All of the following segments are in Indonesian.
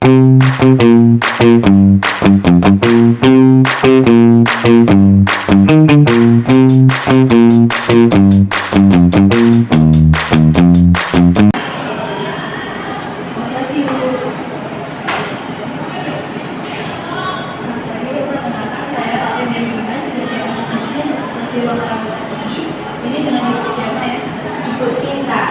Ini dengan ibu siapa ya? Ibu Sinta.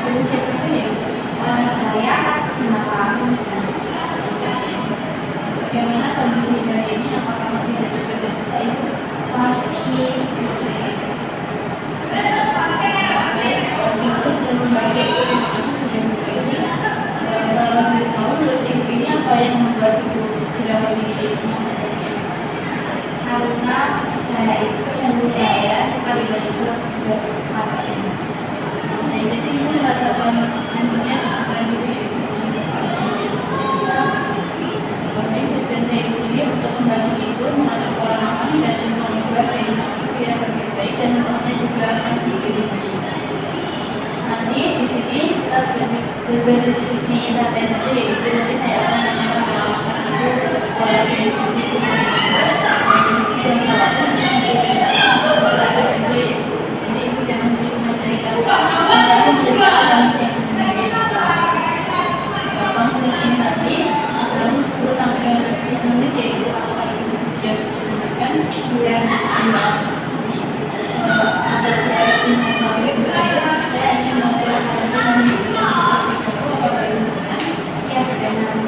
Ibu siapa itu ya? Saya 5 tahun. Bagaimana kondisi dari ini? Apakah masih dekat dan saya? Masih Terus berbagai terima kasih sudah berbagi. Kalau boleh tahu menurut ibu ini apa yang membuat ibu dirawat di rumah sakit? karena saya itu sembuh saya suka tiba-tiba sudah cepat. Nah, jadi ibu merasakan jantungnya apa dulu ya? Maka tujuan saya di sini untuk membantu ibu mengatur pola makan dan mengubah yang berbeda baik dan maksudnya juga masih lebih baik. Nanti di sini kita berdiskusi santai saja ya. Itu nanti saya akan menanyakan pola makan ibu, pola hidup ibu, jangan khawatir nanti saya sesuai. Jadi ibu jangan menceritakan karena menjadi ada yang sebenarnya juga. Langsung ini nanti lalu 10 sampai 15 menit ya ibu apakah ibu sudah menggunakan Dan ada saya mengetahui berada saya ingin memperhatikan dengan apakah ibu menggunakan ya dengan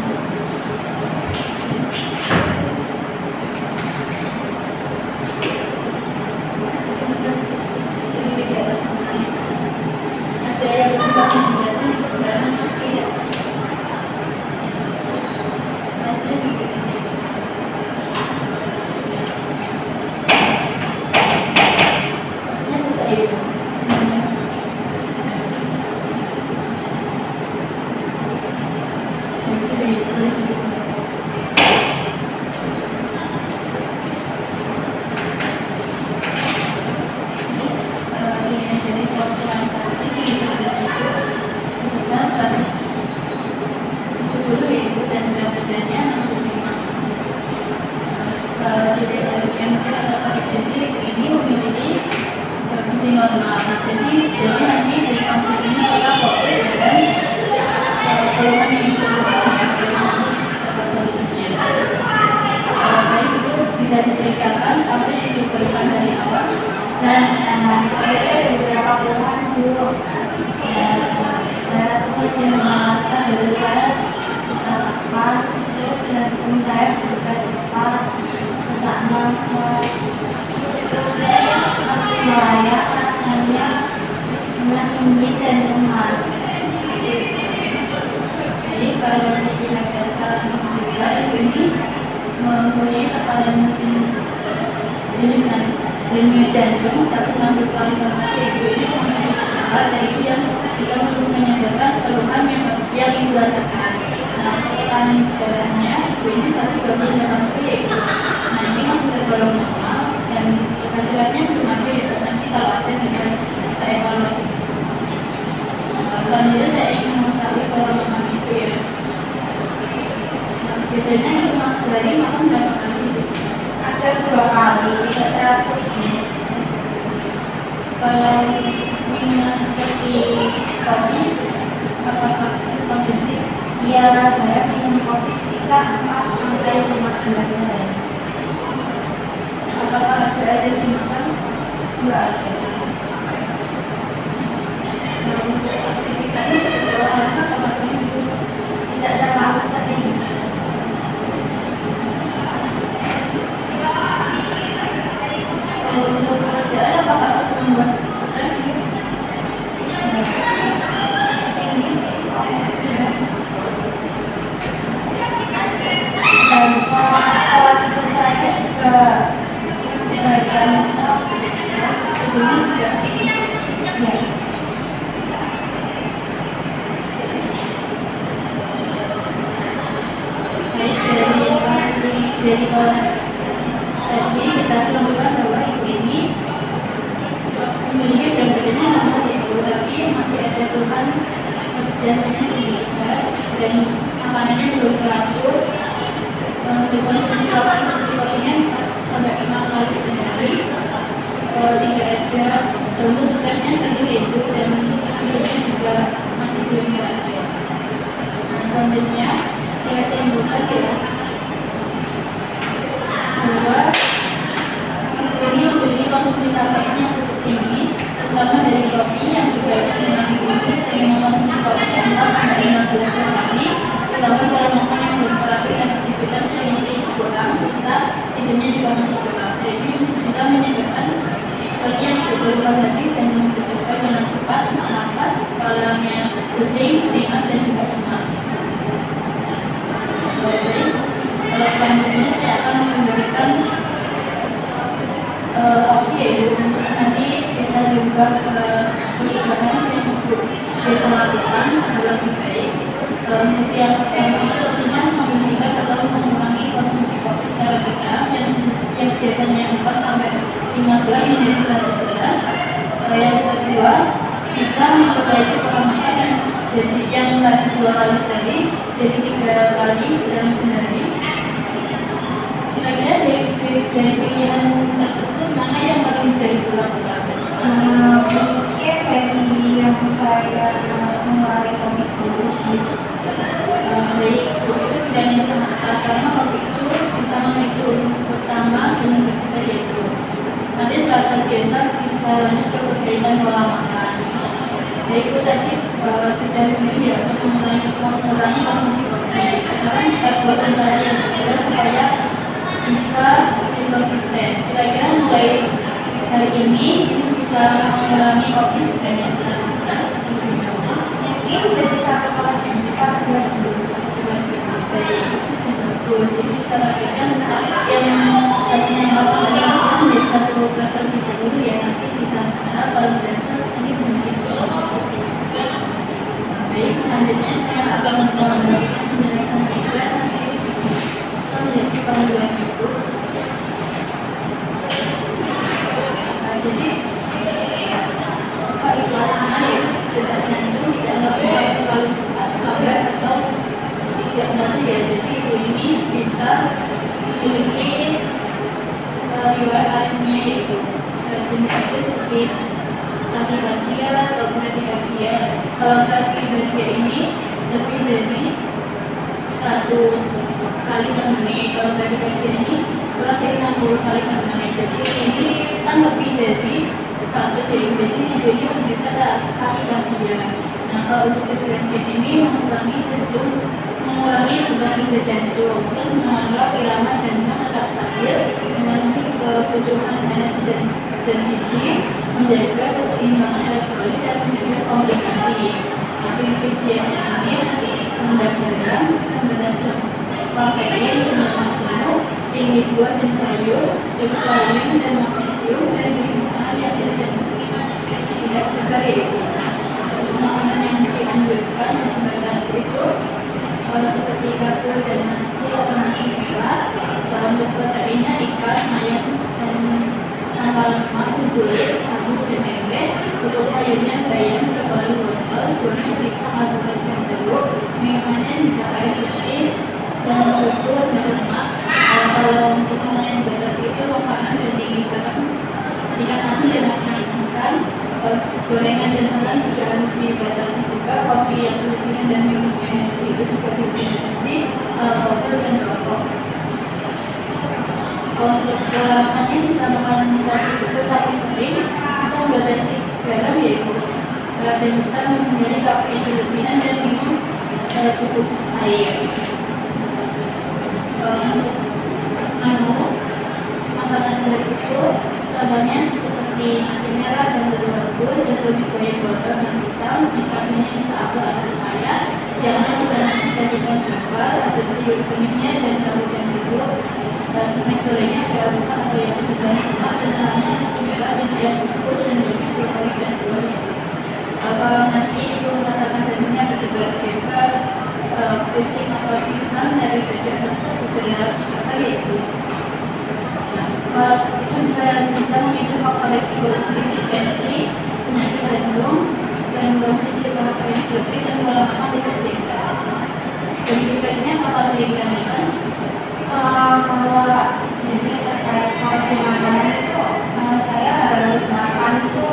ada yang sempat membuatnya berapa iya. selanjutnya berikutnya. Maksudnya juga ibu yang sudah ibu ini jadi formulan tadi sebesar 170 ya ibu dan berat badannya 65. Titik dari MT atau sakit fisik ini memiliki gizi normal. Jadi nanti di konsep ini kita fokus dengan keluhan yang dibutuhkan ya dengan atas solusinya. Baik itu bisa diceritakan apa yang diberikan dari awal. Dan saya ada beberapa keluhan dulu. Saya tuh masih merasa dari saya tertekan, terus jantung saya berdetak cepat, sesak nafas, terus saya seperti melayang rasanya, terus kemudian dingin dan cemas. Jadi kalau dikatakan juga ibu ini mempunyai tekanan denyut jantung 160 kali per menit. Ibu ini masih cepat dan itu yang bisa menyadarkan keluhan yang ibu rasakan. Nah, untuk tekanan darahnya ibu ini 128 kali. Nah, ini masih tergolong normal dan hasilnya belum ada ya. Nanti kalau ada bisa kita evaluasi. Selanjutnya saya ingin mengetahui pola makan ibu ya. Biasanya ibu sehari makan berapa kali ibu? Ada 2 kali, tidak teratur. Kalau minuman seperti kopi, apakah konsumsi? Iya, saya minum kopi sekitar 4 sampai 5 gelas sehari. Apakah ada alergi makan? Enggak ada. Nah, untuk aktivitasnya seperti olahraga apakah sering ibu? Tidak terlalu sering. Kalau untuk pekerjaan apakah cukup membuat stres ibu? Tinggi sih, stres. Dan pola tidur saya juga sebagian Ibunya sudah ya. baik dari tadi kita simpulkan bahwa ibu ini memiliki berat badannya normal ya ibu, tapi masih ada keluhan jantungnya sedikit dan makanannya Untuk sebenarnya sering itu dan hidupnya juga masih belum terakhir. Nah, selanjutnya saya simpulkan ya bahwa ini memiliki konsumsi kafeinnya cukup tinggi, terutama dari kopi yang berkaitan dengan ibu sering mengkonsumsi kopi 4-15 kali, terutama kalau makan yang belum teratur dan aktivitas yang masih kurang, kita tidurnya juga masih kurang. Jadi bisa menyebabkan seperti yang diperlukan tadi, jantung berdebar dengan cepat, sesak napas, kepalanya pusing, keringat dan juga cemas. Guys, kalau selanjutnya saya akan memberikan opsi yaitu untuk nanti bisa diubah perubahan yang untuk bisa lakukan adalah lebih baik. Untuk yang pertama itu opsinya menghentikan atau mengurangi konsumsi kopi secara bertahap yang biasanya 4-15 menjadi 1 gelas. Yang kedua bisa memperbaiki pola makan yang jadi yang tadi 2 kali sehari jadi 3 kali dalam sehari. Kira-kira dari pilihan tersebut mana yang paling mudah dilakukan? Mungkin dari yang saya mengurangi kopi dulu sih. Baik, itu pilihan yang sangat tepat karena kopi itu bisa memicu pertama jenis berbeda yaitu nanti setelah terbiasa bisa lanjut ke perbaikan pola makan. Baik, itu tadi sudah memilih ya untuk mengurangi konsumsi kopi. Sekarang kita buat cara yang berbeda supaya bisa lebih konsisten. Kira-kira mulai hari ini bisa mengurangi kopi sebanyak 8 gelas. Mungkin jadi 1 gelas dulu. Baik, itu sudah bagus. Jadi kita lakukan yang tadinya masuk menjadi 1 gelas terlebih dahulu ya, nanti bisa kalau tidak bisa nanti berhenti dulu. Baik, selanjutnya saya akan memberikan penjelasan juga menjadi panduan ibu. Jadi apa itu artinya ya detak jantung tidak terlalu cepat, lambat atau tidak berarti ya. Jadi ibu ini bisa memiliki riwayat aritmia yaitu jenis seperti takikardia atau bradykardia. Kalau takikardia ini lebih dari 100 kali per menit, kalau bradykardia ini kurang dari 60 kali per menit. Jadi ini kan lebih dari 100 jadi ini menderita takikardia. Nah, kalau untuk bradykardia ini mengurangi beban kerja jantung, terus mengontrol irama jantung tetap stabil, memenuhi kebutuhan energi dan gizi, menjaga keseimbangan elektrolit dan mencegah komplikasi. Nah, prinsip dietnya ini nanti rendah garam, sangat kafein, rendah jenuh, tinggi buah dan sayur, cukup kalium dan magnesium dan makanan yang tidak segar yaitu makanan yang dianjurkan dibatasi itu seperti kabel dan nasi atau nasi merah. Untuk proteinnya ikan, ayam dan tanpa lemak, kulit, tahu dan tempe. Untuk sayurnya bayam, berbalu wortel, goreng, pisang, alpukat dan jeruk. Minumannya bisa air putih dan susu dan lemak. Kalau untuk makanan yang dibatasi itu makanan dan tinggi garam, ikan asin dan makanan instan. Gorengan dan santan juga harus dibatasi juga. Kopi yang berlebihan dan minum energi itu juga harus dibatasi. Kopi dan rokok. Untuk pola makannya bisa makan porsi kecil tapi sering, bisa membatasi garam yaitu dan bisa menghindari kafein berlebihan dan minum cukup air. Untuk makanan sehari itu contohnya seperti nasi merah dan telur rebus dan tumis bayam botol dan pisang. Paginya bisa apel atau pepaya, siangnya bisa nasi ikan bakar atau sayur kuningnya dan tahu dan jeruk. Snack sorenya ada bukan atau yang berbahan lemak dan malamnya nasi merah dan ayam rebus dan tumis brokoli dan buah. Kalau nanti ibu merasakan jantungnya berdebar bebas, pusing atau pisang dari dada harus segera sekali itu. Itu bisa memicu faktor risiko seperti hipertensi, penyakit jantung, dan konsumsi kafein berlebih dan pola makan tidak sehat. Jadi efeknya bakal dibandingkan. Kalau jadi terkait porsi makanan itu, saya harus makan itu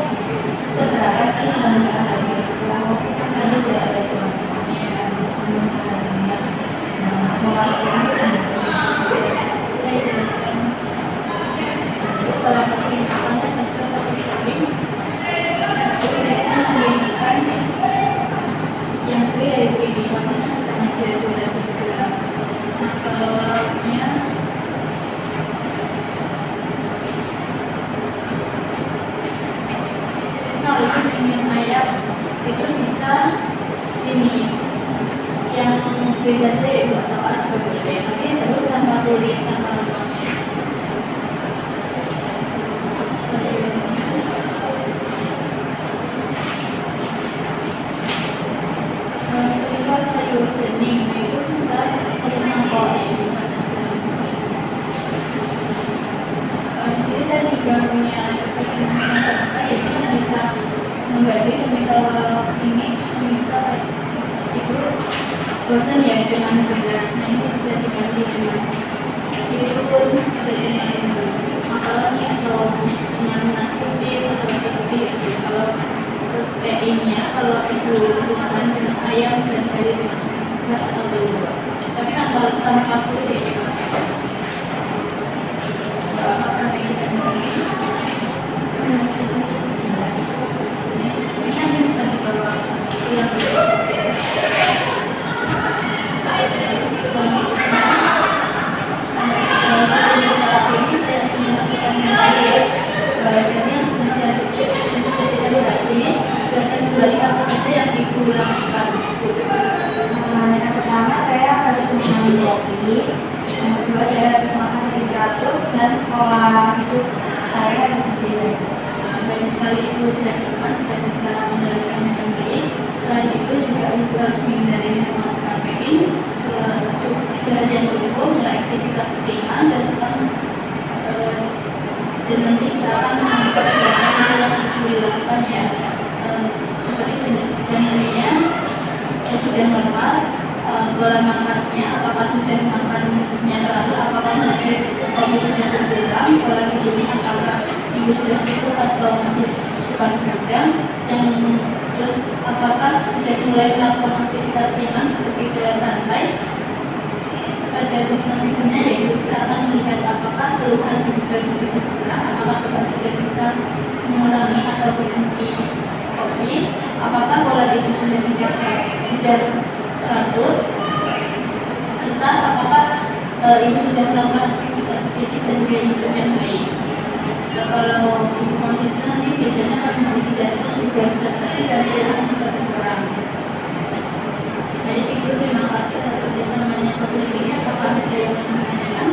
pasien Saya jelaskan. Itu kalau pasien misalnya cancer pakai sering, itu bisa menggunakan yang free dari PD, maksudnya setengah jari dan segera. Nah kalau lainnya misal itu minum ayam itu bisa ini yang bisa saya buat tahu juga boleh, tapi harus tanpa kulit, tanpa lemaknya. Sayurnya semisal sayur bening itu bisa 1 mangkok itu sampai 10 sampai. Di sini saya juga punya jadi bisa mengganti semisal kalau ini semisal itu bosan ya dengan beras, nah ini bisa diganti dengan bihun, bisa dengan makaroni atau dengan nasi putih atau roti putih gitu. Kalau proteinnya kalau itu bosan dengan ayam bisa diganti dengan ikan segar atau telur, tapi tanpa kulit. Apa yang kita ganti? sudah cukup jelas. Ini kan bisa dibawa pulang. Ini saya ingin masukkan lagi, jadi sudah diskusikan tadi, jelaskan kembali apa saja yang ibu lakukan. Yang pertama saya harus minum kopi, yang kedua saya harus makan yang teratur, dan pola hidup saya harus lebih sehat. Baik sekali ibu sudah tepat, sudah bisa menjelaskannya kembali. Selain itu juga ibu harus menghindari minuman kafein, istirahat yang cukup, mulai aktivitas ringan dan sedang. Dan nanti kita akan menangkap beberapa yang ibu dilakukan ya, seperti janjinya sudah normal, pola makannya apakah sudah makannya teratur, apakah masih kopi sudah berkurang, pola tidurnya apakah ibu sudah cukup atau masih suka begadang, dan terus apakah sudah mulai melakukan aktivitas ringan seperti jalan santai. Pada dokumen berikutnya yaitu kita akan melihat apakah keluhan ibu sudah berkurang, apakah kita sudah bisa mengurangi atau berhenti kopi, apakah pola ibu sudah teratur, serta apakah ibu sudah melakukan aktivitas fisik dan gaya hidup yang baik. Nah, kalau ibu konsisten nanti biasanya kondisi jantung juga bisa stabil dan keluhan bisa berkurang. Baik ibu, terima kasih atas kerjasamanya konseling ini. Apakah ada yang ingin menanyakan?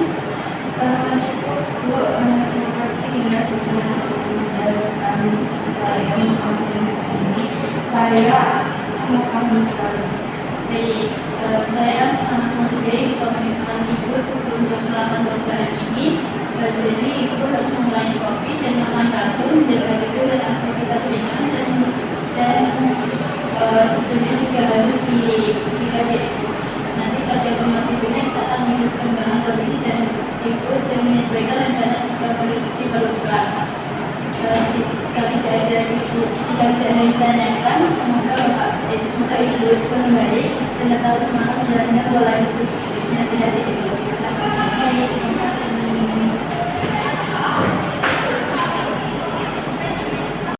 Cukup Bu, terima kasih ya sudah menjelaskan saya konseling ini. Saya sangat paham sekali. Baik, saya sangat menghargai komitmen ibu untuk melakukan perubahan ini. Jadi ibu harus mengurangi kopi dan makan teratur, menjaga tidur dan aktivitas ringan, dan tentunya juga harus dikaji. Nanti pada pola berikutnya kita akan melihat perkembangan kondisi dan ibu dan menyesuaikan rencana jika diperlukan. Jika tidak ada yang ditanyakan, semoga ibu kembali dan tetap semangat menjalankan pola hidupnya sehat ini.